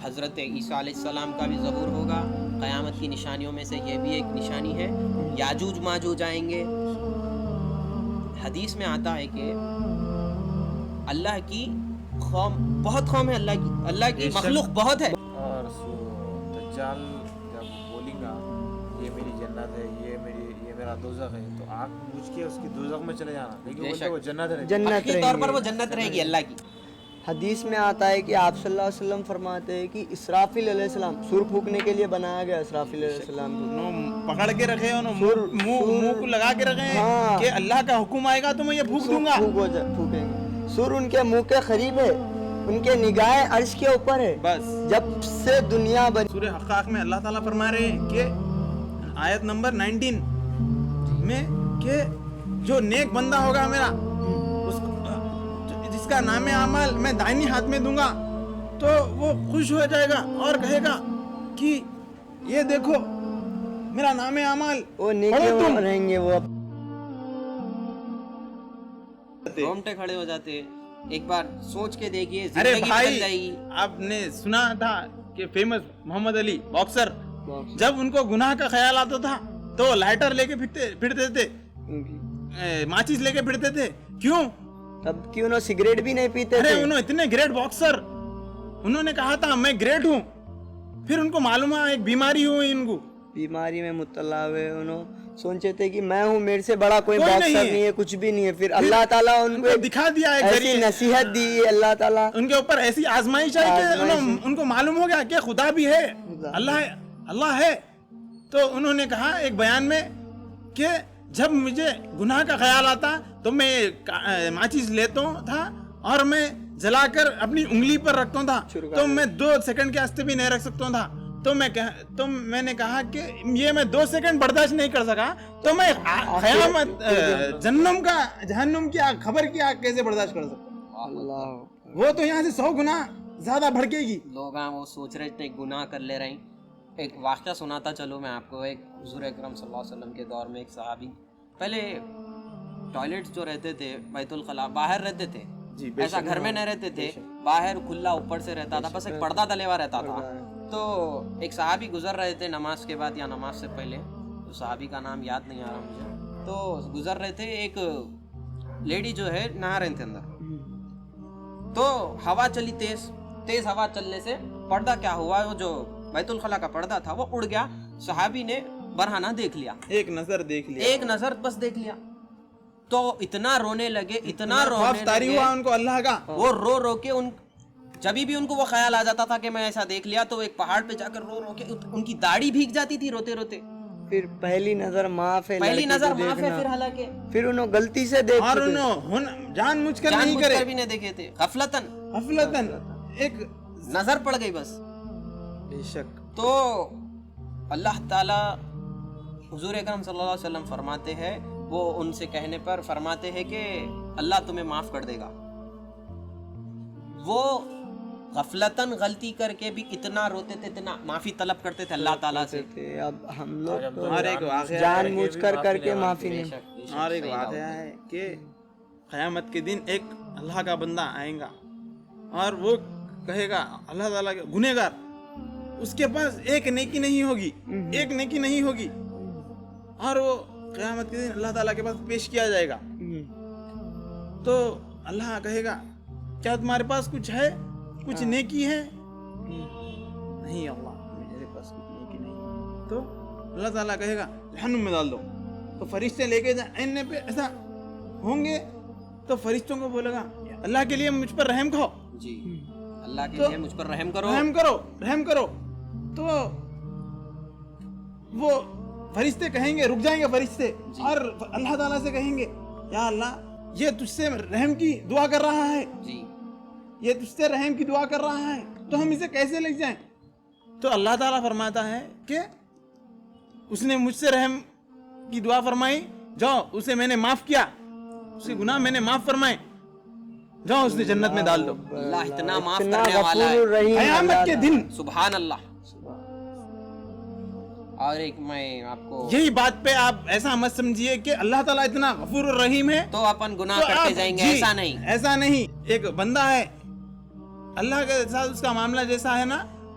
حضرت عیسیٰ علیہ السلام کا بھی ظہور ہوگا. قیامت کی نشانیوں میں سے یہ بھی ایک نشانی ہے. یاجوج ماجوج آئیں گے. حدیث میں آتا ہے کہ اللہ کی بہت قوم ہے, اللہ کی مخلوق بہت ہے. اور دجال جب بولے گا یہ میری جنت ہے, یہ میرا دوزخ ہے, تو آنکھ بوجھ کے اس کی دوزخ میں چلے جانا, لیکن بولتے وہ جنت رہے, جنت کے طور پر وہ جنت رہے گی اللہ کی. حدیث میں آتا ہے کہ آپ صلی اللہ علیہ وسلم فرماتے ہیں کہ اسرافیل علیہ السلام سور پھونکنے کے لیے بنایا گیا. اسرافیل علیہ السلام کو پکڑ کے رکھے, منہ کو لگا کے رکھے ہیں کہ اللہ کا حکم آئے گا تو میں یہ پھونک دوں گا. پھونکیں گے. سور ان کے منہ کے قریب ہے, ان کے نگاہیں عرش کے اوپر ہے. بس جب سے دنیا بنی. سورہ حقاق میں اللہ تعالیٰ فرما رہے ہیں کہ آیت نمبر 19 میں کہ جو نیک بندہ ہوگا میرا, جس کا نام اعمال میں دائنی ہاتھ میں دوں گا, تو وہ خوش ہو جائے گا اور کہے گا کہ یہ دیکھو میرا نام اعمال, وہ نیک رہیں گے. وہ رومٹے کھڑے ہو جاتے. ایک بار سوچ کے دیکھیے, ارے زندگی بدل جائے گی. بھائی آپ نے سنا تھا کہ فیمس محمد علی باکسر, جب ان کو گناہ کا خیال آتا تھا تو لائٹر لے کے پھرتے تھے, ماچس لے کے پھرتے تھے. کیوں؟ تب کہ انہوں سگریٹ بھی نہیں پیتے تھے. انہوں اتنے گریٹ باکسر, انہوں نے کہا تھا میں گریٹ ہوں, پھر ان کو معلوم ہے ایک بیماری ہوئی, ان کو بیماری میں مبتلا ہوئے. انہوں سوچے تھے کہ میں ہوں, میرے سے بڑا کوئی باکسر نہیں ہے, کچھ بھی نہیں ہے. پھر اللہ تعالیٰ ان کو دکھا دیا, ایسی نصیحت دی اللہ تعالیٰ, ان کے اوپر ایسی آزمائش آئی کہ ان کو معلوم ہو گیا کہ خدا بھی ہے, اللہ ہے. تو انہوں نے کہا ایک بیان میں کہ جب مجھے گناہ کا خیال آتا تو میں ماچس لیتا تھا اور میں جلا کر اپنی انگلی پر رکھتا تھا, تو میں 2 سیکنڈ کے واسطے بھی نہیں رکھ سکتا تھا. تو میں نے کہا کہ یہ میں 2 سیکنڈ برداشت نہیں کر سکا, تو میں قیامت جہنم کی آگ, خبر کی آگ کیسے برداشت کر سکتا. وہ تو یہاں سے 100 گنا زیادہ بھڑکے گی. لوگ وہ سوچ رہے تھے گناہ کر لے رہے ہیں. ایک واقعہ سناتا چلو میں آپ کو. ایک حضور اکرم صلی اللہ علیہ وسلم کے دور میں ایک صحابی, پہلے ٹوائلٹس جو رہتے تھے بیت الخلاء باہر رہتے تھے, ایسا گھر میں نہیں رہتے تھے, باہر کھلا اوپر سے رہتا تھا, بس ایک پردہ ڈلے ہوا رہتا تھا. تو ایک صحابی گزر رہے تھے نماز کے بعد یا نماز سے پہلے, تو صحابی کا نام یاد نہیں آ رہا مجھے. تو گزر رہے تھے, ایک لیڈی جو ہے نہا رہے تھے اندر, تو ہوا چلی, تیز ہوا چلنے سے پردہ کیا ہوا, وہ جو بیت الخلاء کا پردہ تھا وہ اڑ گیا. صحابی نے برہنہ دیکھ لیا, ایک نظر بس دیکھ لیا, تو اتنا رونے لگے, اتنا رونے لگے ان کو اللہ کا. وہ رو کے جب بھی ان کو وہ خیال آ جاتا تھا کہ میں ایسا دیکھ لیا, تو ایک پہاڑ پہ جا کر رو کے ان کی داڑھی بھیگ جاتی تھی روتے روتے. پھر پہلی نظر معاف ہے, پھر حالانکہ پھر انہوں غلطی سے دیکھ, اور انہوں جان مجھ کر نہیں کرے, بھی نہیں دیکھے تھے, غفلتاً ایک نظر پڑ گئی بس. بے شک. تو اللہ تعالی حضور اکرم صلی اللہ علیہ وسلم فرماتے ہیں, وہ ان سے کہنے پر فرماتے ہیں کہ اللہ تمہیں معاف کر دے گا. وہ غفلتاً غلطی کر کے بھی اتنا روتے تھے, اتنا معافی طلب کرتے تھے اللہ تعالیٰ سے. اب ہم لوگ اور ایک واقعہ جان بوجھ کر کے معافی نہیں. اور ایک واقعہ ہے کہ قیامت کے دن ایک اللہ کا بندہ آئے گا اور وہ کہے گا اللہ تعالیٰ کے گنہگار, اس کے پاس ایک نیکی نہیں ہوگی, اور وہ قیامت کے دن اللہ تعالیٰ کے پاس پیش کیا جائے گا. تو اللہ کہے گا کیا تمہارے پاس کچھ ہے, کچھ نیکی ہے؟ نہیں اللہ, میرے پاس کچھ نیکی نہیں. تو اللہ تعالیٰ کہے گا جہنم میں ڈال دو. تو فرشتے لے کے جانے پہ ایسا ہوں گے, تو فرشتوں کو بولے گا اللہ کے لیے مجھ پر رحم کرو. جی, اللہ کے لیے مجھ پر رحم کرو. تو وہ فرشتے کہیں گے, رک جائیں گے فرشتے, اور اللہ تعالیٰ سے کہیں گے یا اللہ یہ تجھ سے رحم کی دعا کر رہا ہے, یہ تجھ سے رحم کی دعا کر رہا ہے, تو ہم اسے کیسے لے جائیں؟ تو اللہ تعالیٰ فرماتا ہے کہ اس نے مجھ سے رحم کی دعا فرمائی, جاؤ اسے میں نے معاف کیا, اس کے گناہ میں نے معاف فرمائے, جاؤ اس نے جنت میں ڈال دو. اللہ اتنا معاف کرنے والا ہے قیامت کے دن. سبحان اللہ. اور ایک میں آپ کو یہی بات پہ آپ ایسا مت سمجھیے کہ اللہ تعالیٰ اتنا غفور الرحیم ہے تو اپن گناہ کرتے جائیں گے, ایسا نہیں. ایک بندہ ہے, اللہ کے ساتھ اس کا معاملہ جیسا ہے نا,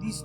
30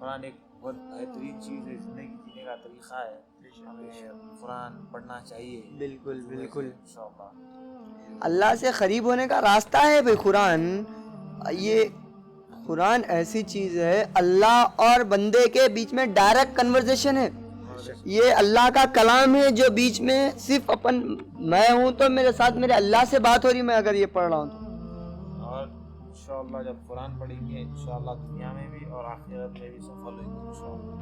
قرآن ایک بہت بہترین چیز ہے، زندگی جینے کا طریقہ ہے، ہمیں قرآن پڑھنا چاہیے بالکل بالکل انشاءاللہ۔ اللہ سے قریب ہونے کا راستہ ہے بھائی قرآن۔ یہ قرآن ایسی چیز ہے اللہ اور بندے کے بیچ میں ڈائریکٹ کنورزیشن ہے، یہ اللہ کا کلام ہے جو بیچ میں صرف میں ہوں تو میرے ساتھ میرے اللہ سے بات ہو رہی، میں اگر یہ پڑھ رہا ہوں تو۔ اور انشاءاللہ جب قرآن پڑھیں گے انشاءاللہ دنیا میں بھی اور آخرت میں بھی سفل ہوئیں گے انشاءاللہ۔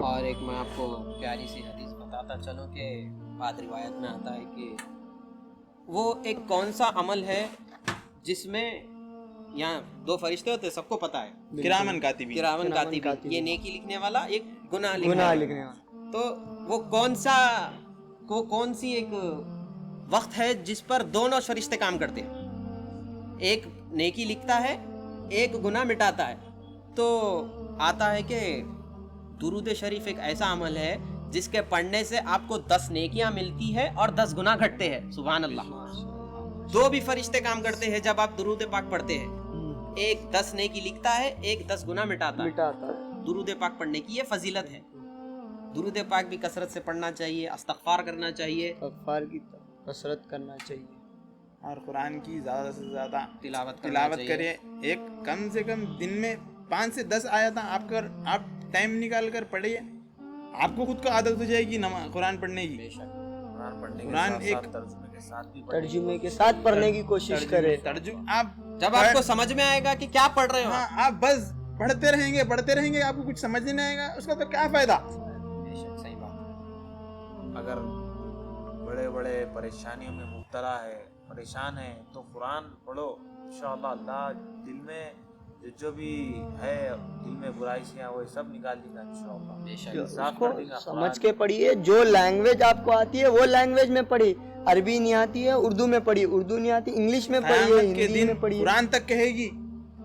اور ایک میں آپ کو پیاری سی حدیث بتاتا چلوں کہ بعد روایت میں آتا ہے کہ وہ ایک کون سا عمل ہے جس میں یہاں دو فرشتے ہوتے سب کو پتا ہے، کرامن کاتبین، کرامن کاتبین، یہ نیکی لکھنے والا ایک گناہ لکھنے والا، تو وہ کون سی ایک وقت ہے جس پر دونوں فرشتے کام کرتے ہیں، ایک نیکی لکھتا ہے ایک گناہ مٹاتا ہے۔ تو آتا ہے کہ درود شریف ایک ایسا عمل ہے جس کے پڑھنے سے آپ کو 10 نیکیاں ملتی ہے اور 10 گناہ گھٹتے ہیں، سبحان اللہ۔ دو بھی فرشتے کام کرتے ہیں جب آپ درود پاک پڑھتے ہیں، ایک 10 نیکی لکھتا ہے، ایک 10 گناہ مٹاتا ہے۔ درود پاک پڑھنے کی یہ فضیلت ہے، درود پاک بھی کثرت سے پڑھنا چاہیے، استغفار کرنا چاہیے، استغفار کی کثرت کرنا چاہیے، اور قرآن کی زیادہ سے زیادہ تلاوت کرے۔ ایک کم سے کم دن میں 5 سے 10 آیات آپ ٹائم نکال کر پڑھیے، آپ کو خود کو عادت ہو جائے گی قرآن پڑھنے کی۔ قرآن پڑھنے کے قرآن ساتھ ایک ساتھ ترجمے کے ساتھ بھی پڑھیں۔ ترجمے کے ساتھ پڑھنے کی کوشش کرے۔ آپ جب آپ کو سمجھ میں آئے گا کہ کیا پڑھ رہے ہو، ہاں آپ بس پڑھتے رہیں گے، آپ کو کچھ سمجھ نہیں آئے گا، اس کا تو کیا فائدہ؟ صحیح بات۔ اگر بڑے بڑے پریشانیوں میں مبتلا ہے، پریشان ہے، تو قرآن پڑھو، انشاءاللہ اللہ دل میں جو بھی ہے دل میں برائی سے وہ سب نکال دے گا انشاءاللہ، اس کو سمجھ کے پڑھیے، جو لینگویج آپ کو آتی ہے وہ لینگویج میں پڑھی، عربی نہیں آتی ہے اردو میں پڑھی، اردو نہیں آتی انگلش میں پڑھیے، قیامت کے ہندی دن میں پڑھیے۔ قرآن تک کہے گی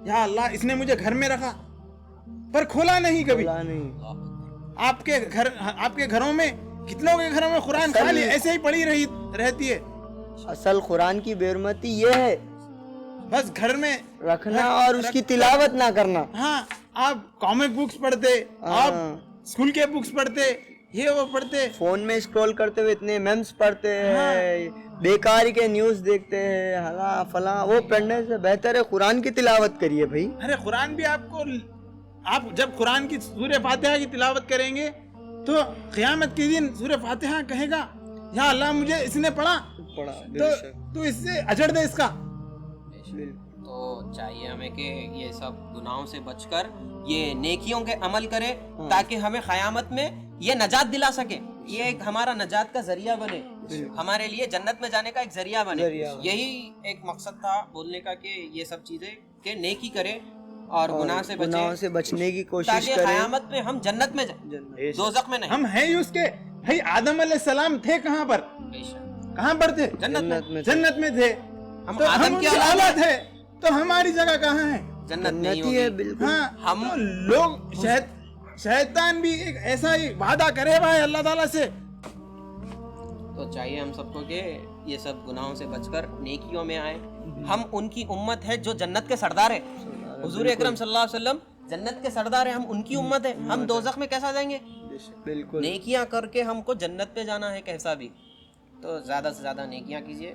یا اللہ اس نے مجھے گھر میں رکھا پر کھولا نہیں کبھی۔ آپ کے گھروں میں کتنوں کے گھروں میں قرآن خالی ایسے ہی پڑھی رہتی ہے۔ اصل قرآن کی بے حرمتی یہ ہے بس گھر میں رکھنا اور اس کی تلاوت نہ کرنا۔ ہاں آپ کامک بکس پڑھتے، آپ اسکول کے بکس پڑھتے، یہ وہ پڑھتے، فون میں اسکرول کرتے ہوئے اتنے میمز پڑھتے ہیں، بیکار کے نیوز دیکھتے ہیں، ہلا فلاں، وہ پڑھنے سے بہتر ہے قرآن کی تلاوت کریے بھائی۔ ارے قرآن بھی آپ جب قرآن کی سورہ فاتحہ کی تلاوت کریں گے تو قیامت کے دن سورہ فاتحہ کہے گا یا اللہ مجھے اس نے پڑھا تو اس سے اجڑ دے اس کا۔ تو چاہیے ہمیں کہ یہ سب گناہوں سے بچ کر یہ نیکیوں کے عمل کرے تاکہ ہمیں قیامت میں یہ نجات دلا سکے، یہ ایک ہمارا نجات کا ذریعہ بنے، ہمارے لیے جنت میں جانے کا ایک ذریعہ بنے۔ یہی ایک مقصد تھا بولنے کا کہ یہ سب چیزیں کہ نیکی کرے اور گناہ سے بچنے کی کوشش تاکہ کریں، قیامت میں ہم جنت میں جائیں، دوزخ میں نہیں۔ ہم ہیں ہی اس کے بھائی، آدم علیہ السلام تھے کہاں پر؟ کہاں پر تھے؟ جنت میں تھے۔ ہم تو آدم ہم کی ان اولاد اولاد ہے تو ہماری جگہ کہاں ہے؟ جنت نہیں جنتی ہے ہوگی۔ بالکل۔ ہاں تو لوگ شیطان بھی ایک ایسا ہی وعدہ کرے بھائی اللہ تعالیٰ سے۔ تو چاہیے ہم سب کو کہ یہ سب گناہوں سے بچ کر نیکیوں میں آئیں، ہم ان کی امت ہے جو جنت کے سردار ہے، حضور اکرم صلی اللہ علیہ وسلم جنت کے سردار ہیں، ہم ان کی امت ہے، ہم دوزخ میں کیسا جائیں گے؟ بالکل نیکیاں کر کے ہم کو جنت پہ جانا ہے کیسا بھی، تو زیادہ سے زیادہ نیکیاں کیجیے،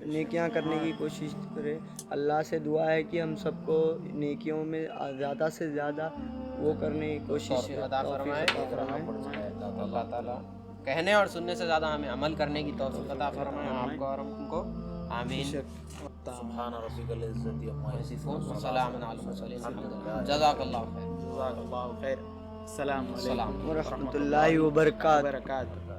نیکیاں کرنے کی کوشش کرے۔ اللہ سے دعا ہے کہ ہم سب کو نیکیوں میں زیادہ سے زیادہ وہ کرنے کی کوشش توفیق عطا فرمائے اللہ تعالیٰ، کہنے اور سننے سے زیادہ ہمیں عمل کرنے کی توفیق عطا فرمائے آپ کو اور ہم کو، آمین۔ سبحان ربک العزت عما یصفون سلام علی المرسلین، جزاک اللہ خیر، جزاک اللہ خیر، السلام علیکم ورحمۃ اللہ وبرکاتہ۔ وبرکاتہ۔